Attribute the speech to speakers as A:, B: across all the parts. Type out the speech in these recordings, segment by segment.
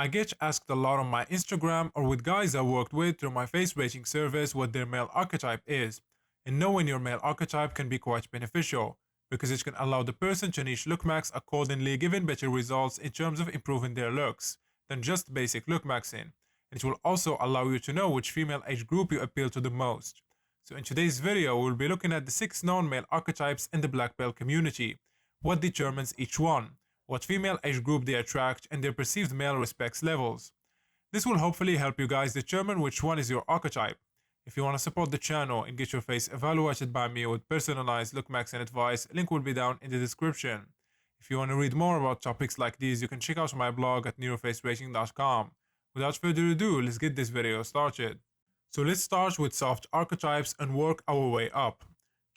A: I get asked a lot on my Instagram or with guys I worked with through my face rating service what their male archetype is. And knowing your male archetype can be quite beneficial because it can allow the person to niche look max accordingly, giving better results in terms of improving their looks than just basic look maxing. It will also allow you to know which female age group you appeal to the most. So in today's video, we'll be looking at the 6 known male archetypes in the black belt community, what determines each one, what female age group they attract, and their perceived male respects levels. This will hopefully help you guys determine which one is your archetype. If you want to support the channel and get your face evaluated by me with personalized look max and advice, link will be down in the description. If you want to read more about topics like these, you can check out my blog at neurofacerating.com. Without further ado, let's get this video started. So let's start with soft archetypes and work our way up.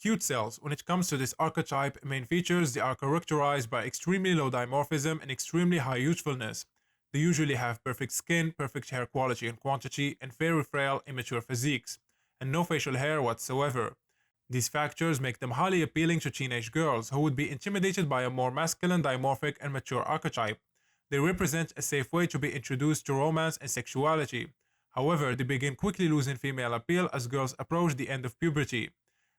A: Cute cells. When it comes to this archetype, main features, they are characterized by extremely low dimorphism and extremely high youthfulness. They usually have perfect skin, perfect hair quality and quantity, and very frail, immature physiques, and no facial hair whatsoever. These factors make them highly appealing to teenage girls who would be intimidated by a more masculine, dimorphic, and mature archetype. They represent a safe way to be introduced to romance and sexuality. However, they begin quickly losing female appeal as girls approach the end of puberty.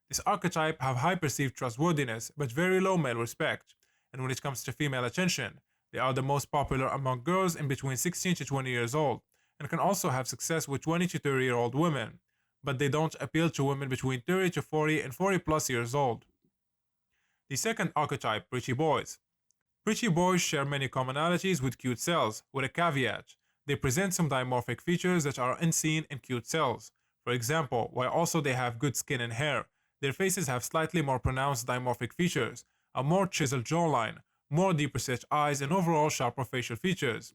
A: This archetype have high perceived trustworthiness but very low male respect, and when it comes to female attention, they are the most popular among girls in between 16 to 20 years old, and can also have success with 20 to 30-year-old women, but they don't appeal to women between 30 to 40 and 40 plus years old. The second archetype, pretty boys. Pretty boys share many commonalities with cute cells, with a caveat. They present some dimorphic features that are unseen in cute cells. For example, while also they have good skin and hair, their faces have slightly more pronounced dimorphic features, a more chiseled jawline, more deeper set eyes, and overall sharper facial features.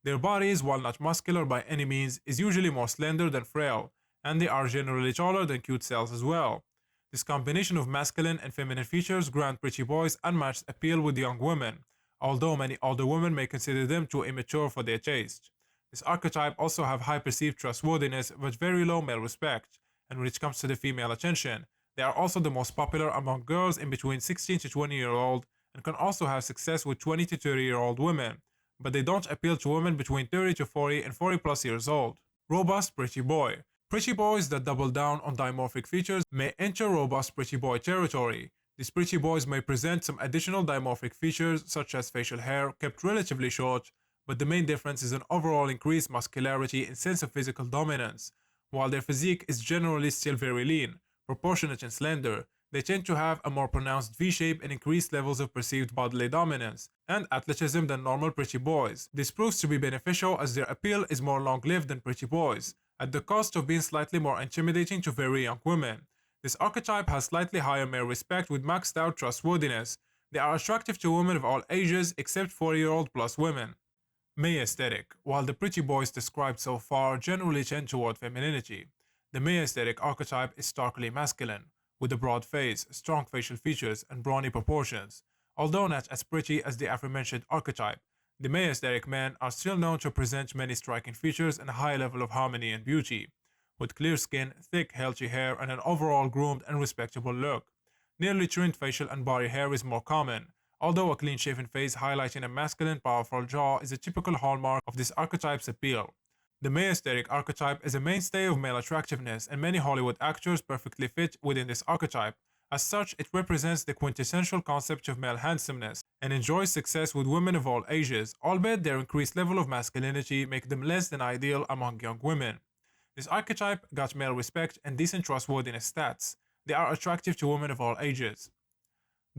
A: Their bodies, while not muscular by any means, is usually more slender than frail, and they are generally taller than cute cells as well. This combination of masculine and feminine features grant pretty boys unmatched appeal with young women, although many older women may consider them too immature for their taste. This archetype also have high perceived trustworthiness but very low male respect, and when it comes to the female attention, they are also the most popular among girls in between 16 to 20-year-old and can also have success with 20 to 30-year-old women, but they don't appeal to women between 30 to 40 and 40 plus years old. Robust pretty boy. Pretty boys that double down on dimorphic features may enter robust pretty boy territory. These pretty boys may present some additional dimorphic features such as facial hair kept relatively short, but the main difference is an overall increased muscularity and sense of physical dominance. While their physique is generally still very lean, proportionate and slender, they tend to have a more pronounced V-shape and increased levels of perceived bodily dominance and athleticism than normal pretty boys. This proves to be beneficial as their appeal is more long-lived than pretty boys, at the cost of being slightly more intimidating to very young women. This archetype has slightly higher male respect with maxed out trustworthiness. They are attractive to women of all ages except 40-year-old plus women. May aesthetic. While the pretty boys described so far generally tend toward femininity, the May aesthetic archetype is starkly masculine, with a broad face, strong facial features, and brawny proportions. Although not as pretty as the aforementioned archetype, the May aesthetic men are still known to present many striking features and a high level of harmony and beauty, with clear skin, thick, healthy hair, and an overall groomed and respectable look. Nearly trimmed facial and body hair is more common, although a clean-shaven face highlighting a masculine, powerful jaw is a typical hallmark of this archetype's appeal. The May aesthetic archetype is a mainstay of male attractiveness, and many Hollywood actors perfectly fit within this archetype. As such, it represents the quintessential concept of male handsomeness and enjoys success with women of all ages, albeit their increased level of masculinity make them less than ideal among young women. This archetype got male respect and decent trustworthiness stats. They are attractive to women of all ages.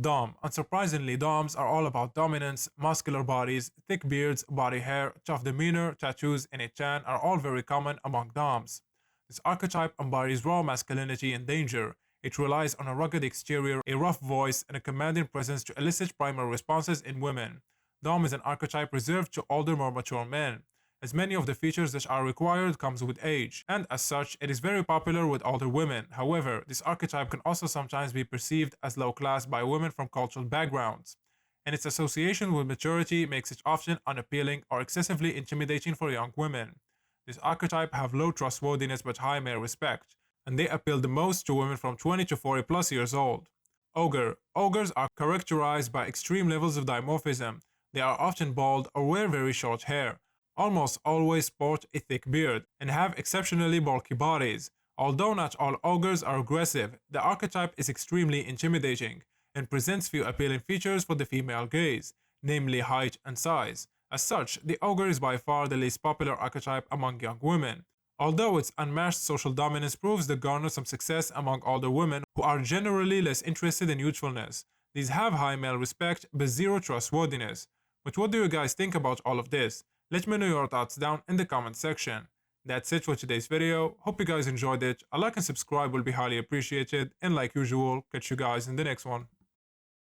A: Dom. Unsurprisingly, Doms are all about dominance, muscular bodies, thick beards, body hair, tough demeanor, tattoos, and a tan are all very common among Doms. This archetype embodies raw masculinity and danger. It relies on a rugged exterior, a rough voice, and a commanding presence to elicit primary responses in women. Dom is an archetype reserved to older, more mature men, as many of the features that are required comes with age, and as such, it is very popular with older women. However, this archetype can also sometimes be perceived as low class by women from cultural backgrounds, and its association with maturity makes it often unappealing or excessively intimidating for young women. This archetype have low trustworthiness but high male respect, and they appeal the most to women from 20 to 40 plus years old. Ogre. Ogres are characterized by extreme levels of dimorphism. They are often bald or wear very short hair. almost always sport a thick beard and have exceptionally bulky bodies. Although not all ogres are aggressive, the archetype is extremely intimidating and presents few appealing features for the female gaze, namely height and size. As such, the ogre is by far the least popular archetype among young women, although its unmatched social dominance proves to garner some success among older women who are generally less interested in youthfulness. These have high male respect but zero trustworthiness. But what do you guys think about all of this? Let me know your thoughts down in the comment section. That's it for today's video. Hope you guys enjoyed it. A like and subscribe will be highly appreciated, and like usual, catch you guys in the next one.